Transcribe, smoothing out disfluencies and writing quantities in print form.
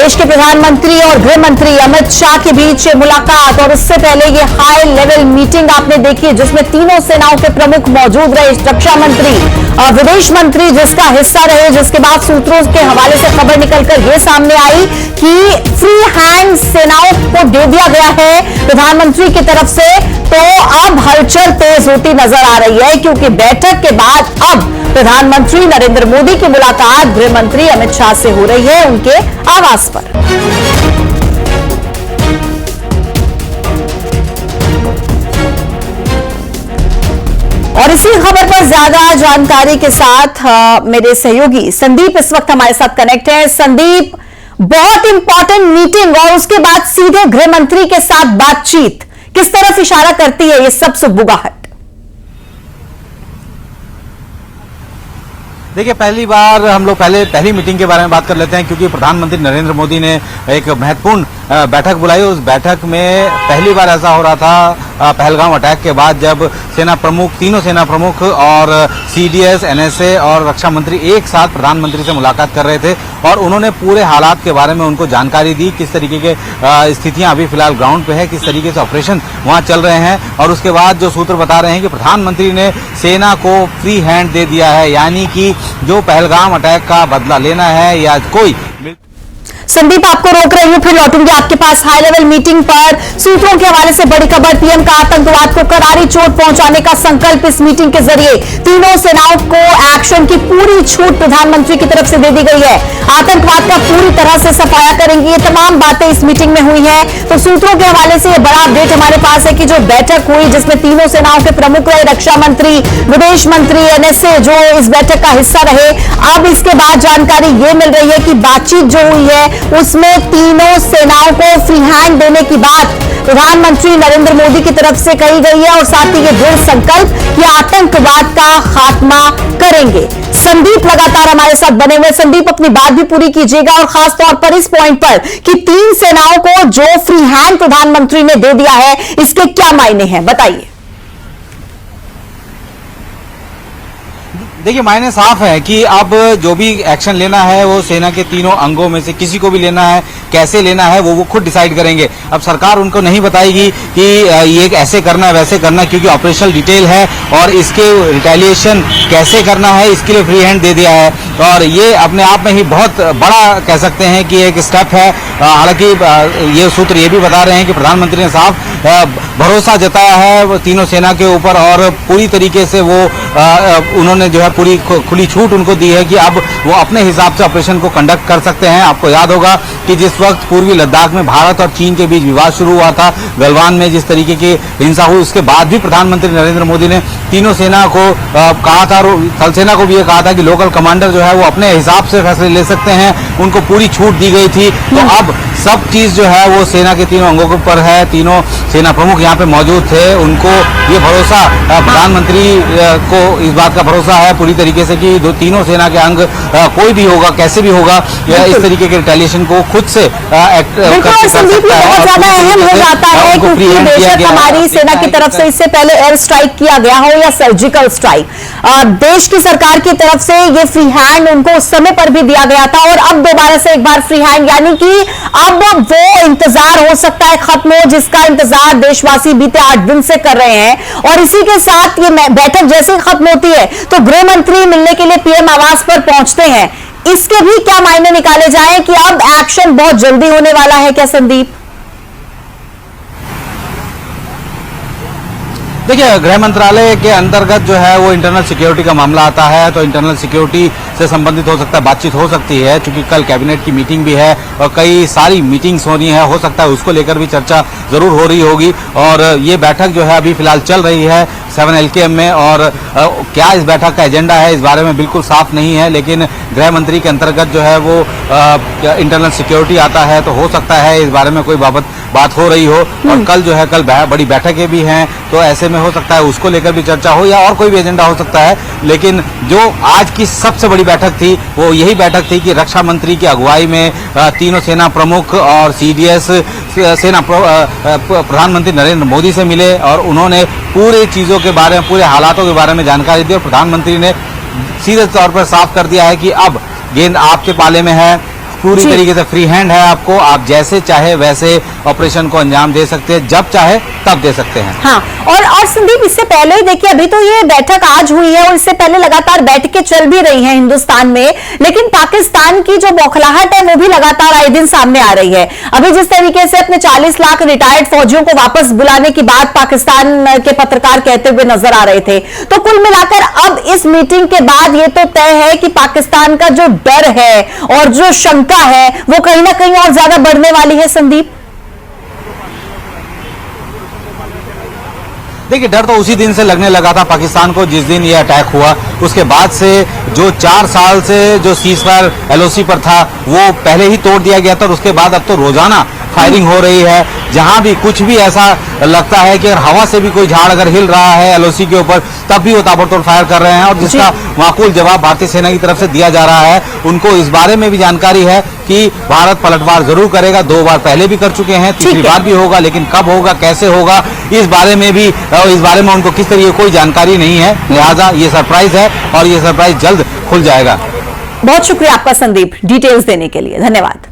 देश के प्रधानमंत्री और गृह मंत्री अमित शाह के बीच मुलाकात और उससे पहले ये हाई लेवल मीटिंग आपने देखी जिसमें तीनों सेनाओं के प्रमुख मौजूद रहे। रक्षा मंत्री और विदेश मंत्री जिसका हिस्सा रहे, जिसके बाद सूत्रों के हवाले से खबर निकलकर ये सामने आई कि फ्री हैंड सेनाओं को दे दिया गया है प्रधानमंत्री की तरफ से। तो अब हलचल तेज होती नजर आ रही है क्योंकि बैठक के बाद अब प्रधानमंत्री नरेंद्र मोदी की मुलाकात गृह मंत्री अमित शाह से हो रही है उनके आवास पर। और इसी खबर पर ज्यादा जानकारी के साथ मेरे सहयोगी संदीप इस वक्त हमारे साथ कनेक्ट है। संदीप, बहुत इंपॉर्टेंट मीटिंग और उसके बाद सीधे गृह मंत्री के साथ बातचीत, किस तरफ इशारा करती है ये सब सुगबुगाहट? देखिए, पहली बार हम लोग पहली मीटिंग के बारे में बात कर लेते हैं क्योंकि प्रधानमंत्री नरेंद्र मोदी ने एक महत्वपूर्ण बैठक बुलाई। उस बैठक में पहली बार ऐसा हो रहा था पहलगाम अटैक के बाद, जब तीनों सेना प्रमुख और सीडीएस, एनएसए और रक्षा मंत्री एक साथ प्रधानमंत्री से मुलाकात कर रहे थे और उन्होंने पूरे हालात के बारे में उनको जानकारी दी, किस तरीके के स्थितियां अभी फिलहाल ग्राउंड पे है, किस तरीके से ऑपरेशन वहां चल रहे हैं। और उसके बाद जो सूत्र बता रहे हैं कि प्रधानमंत्री ने सेना को फ्री हैंड दे दिया है, यानी कि जो पहलगाम अटैक का बदला लेना है या कोई। संदीप, आपको रोक रही हूं, फिर लौटूंगी आपके पास। हाई लेवल मीटिंग पर सूत्रों के हवाले से बड़ी खबर, पीएम का आतंकवाद को करारी चोट पहुंचाने का संकल्प। इस मीटिंग के जरिए तीनों सेनाओं को एक्शन की पूरी छूट प्रधानमंत्री की तरफ से दे दी गई है। आतंकवाद का पूरी तरह से सफाया करेंगे, ये तमाम बातें इस मीटिंग में हुई हैं। तो सूत्रों के हवाले से बड़ा अपडेट हमारे पास है कि जो बैठक हुई जिसमें तीनों सेनाओं के प्रमुख रहे, रक्षा मंत्री, विदेश मंत्री, एनएसए जो इस बैठक का हिस्सा रहे, अब इसके बाद जानकारी ये मिल रही है कि बातचीत जो हुई है उसमें तीनों सेनाओं को फ्री हैंड देने की बात प्रधानमंत्री नरेंद्र मोदी की तरफ से कही गई है और साथ ही ये दृढ़ संकल्प कि आतंकवाद का खात्मा करेंगे। संदीप लगातार हमारे साथ बने हुए। संदीप, अपनी बात भी पूरी कीजिएगा और खास तौर पर इस पॉइंट पर कि तीन सेनाओं को जो फ्री हैंड प्रधानमंत्री ने दे दिया है, इसके क्या मायने हैं, बताइए। देखिए, मायने साफ है कि अब जो भी एक्शन लेना है वो सेना के तीनों अंगों में से किसी को भी लेना है, कैसे लेना है वो खुद डिसाइड करेंगे। अब सरकार उनको नहीं बताएगी कि ये ऐसे करना है वैसे करना, क्योंकि ऑपरेशनल डिटेल है और इसके रिटेलिएशन कैसे करना है इसके लिए फ्री हैंड दे दिया है। और ये अपने आप में ही बहुत बड़ा कह सकते हैं कि एक स्टेप है। हालांकि ये सूत्र ये भी बता रहे हैं कि प्रधानमंत्री ने साफ भरोसा जताया है तीनों सेना के ऊपर और पूरी तरीके से वो उन्होंने जो है पूरी खुली छूट उनको दी है कि अब वो अपने हिसाब से ऑपरेशन को कंडक्ट कर सकते हैं। आपको याद होगा कि जिस वक्त पूर्वी लद्दाख में भारत और चीन के बीच विवाद शुरू हुआ था, गलवान में जिस तरीके की हिंसा हुई, उसके बाद भी प्रधानमंत्री नरेंद्र मोदी ने तीनों सेना को कहा था, थल सेना को भी ये कहा था कि लोकल कमांडर जो है वो अपने हिसाब से फैसले ले सकते हैं, उनको पूरी छूट दी गई थी। तो अब सब चीज जो है वो सेना के तीनों अंगों के ऊपर है। तीनों सेना प्रमुख यहाँ पे मौजूद थे, उनको ये भरोसा, प्रधानमंत्री को इस बात का भरोसा है पूरी तरीके से कि तीनों सेना के अंग कोई भी होगा, कैसे भी होगा, इस तरीके के रिटेलिएशन को खुद से संदीप, बहुत ज्यादा अहम हो जाता है क्योंकि बेशक हमारी सेना की तरफ से इससे पहले एयर स्ट्राइक किया गया हो या सर्जिकल स्ट्राइक, देश की सरकार की तरफ से ये फ्री हैंड उनको उस समय पर भी दिया गया था और अब दोबारा से एक बार फ्री हैंड, यानी कि अब वो इंतजार हो सकता है खत्म हो जिसका इंतजार देशवासी बीते 8 दिन से कर रहे हैं। और इसी के साथ ये बैठक जैसे खत्म होती है तो गृह मंत्री मिलने के लिए पीएम आवास पर पहुंचते हैं। इसके भी क्या मायने निकाले जाएं कि अब एक्शन बहुत जल्दी होने वाला है क्या संदीप? देखिए, गृह मंत्रालय के अंतर्गत जो है वो इंटरनल सिक्योरिटी का मामला आता है, तो इंटरनल सिक्योरिटी से संबंधित हो सकता है, बातचीत हो सकती है, क्योंकि कल कैबिनेट की मीटिंग भी है और कई सारी मीटिंग्स हो रही है, हो सकता है उसको लेकर भी चर्चा जरूर हो रही होगी। और ये बैठक जो है अभी फिलहाल चल रही है 7LKM में, और क्या इस बैठक का एजेंडा है इस बारे में बिल्कुल साफ नहीं है, लेकिन गृह मंत्री के अंतर्गत जो है वो इंटरनल सिक्योरिटी आता है, तो हो सकता है इस बारे में कोई बात हो रही हो। और कल जो है कल बड़ी बैठकें भी हैं, तो ऐसे में हो सकता है उसको लेकर भी चर्चा हो या और कोई भी एजेंडा हो सकता है। लेकिन जो आज की सबसे बड़ी बैठक थी वो यही बैठक थी कि रक्षा मंत्री की अगुवाई में तीनों सेना प्रमुख और सीडीएस सेना प्रधानमंत्री नरेंद्र मोदी से मिले और उन्होंने पूरे चीजों के बारे में, पूरे हालातों के बारे में जानकारी दी। और प्रधानमंत्री ने सीधे तौर पर साफ कर दिया है कि अब गेंद आपके पाले में है, पूरी जी। तरीके से फ्री हैंड है आपको, आप जैसे चाहे वैसे ऑपरेशन को अंजाम दे सकते हैं, जब चाहे तब दे सकते हैं। हाँ, और संदीप, इससे पहले ही देखिए, अभी तो ये बैठक आज हुई है और इससे पहले लगातार बैठकें चल भी रही हैं हिंदुस्तान में, लेकिन पाकिस्तान की जो बौखलाहट है वो भी लगातार आए दिन सामने आ रही है। अभी जिस तरीके से अपने 40 लाख रिटायर्ड फौजियों को वापस बुलाने की बात पाकिस्तान के पत्रकार कहते हुए नजर आ रहे थे, तो कुल मिलाकर अब इस मीटिंग के बाद ये तो तय है कि पाकिस्तान का जो डर है और जो शंका है वो कहीं ना कहीं और ज्यादा बढ़ने वाली है। संदीप, देखिए, डर तो उसी दिन से लगने लगा था पाकिस्तान को, जिस दिन ये अटैक हुआ। उसके बाद से जो 4 साल से जो सीजफायर एलओसी पर था वो पहले ही तोड़ दिया गया था, और उसके बाद अब तो रोजाना फायरिंग हो रही है। जहां भी कुछ भी ऐसा लगता है कि अगर हवा से भी कोई झाड़ अगर हिल रहा है एलओसी के ऊपर, तब भी वो ताबड़तोड़ फायर कर रहे हैं, और जिसका माकूल जवाब भारतीय सेना की तरफ से दिया जा रहा है। उनको इस बारे में भी जानकारी है कि भारत पलटवार जरूर करेगा, 2 बार पहले भी कर चुके हैं, तीसरी बार भी होगा, लेकिन कब होगा, कैसे होगा, इस बारे में उनको किस तरीके कोई जानकारी नहीं है। लिहाजा ये सरप्राइज है और ये सरप्राइज जल्द खुल जाएगा। बहुत शुक्रिया आपका संदीप, डिटेल्स देने के लिए, धन्यवाद।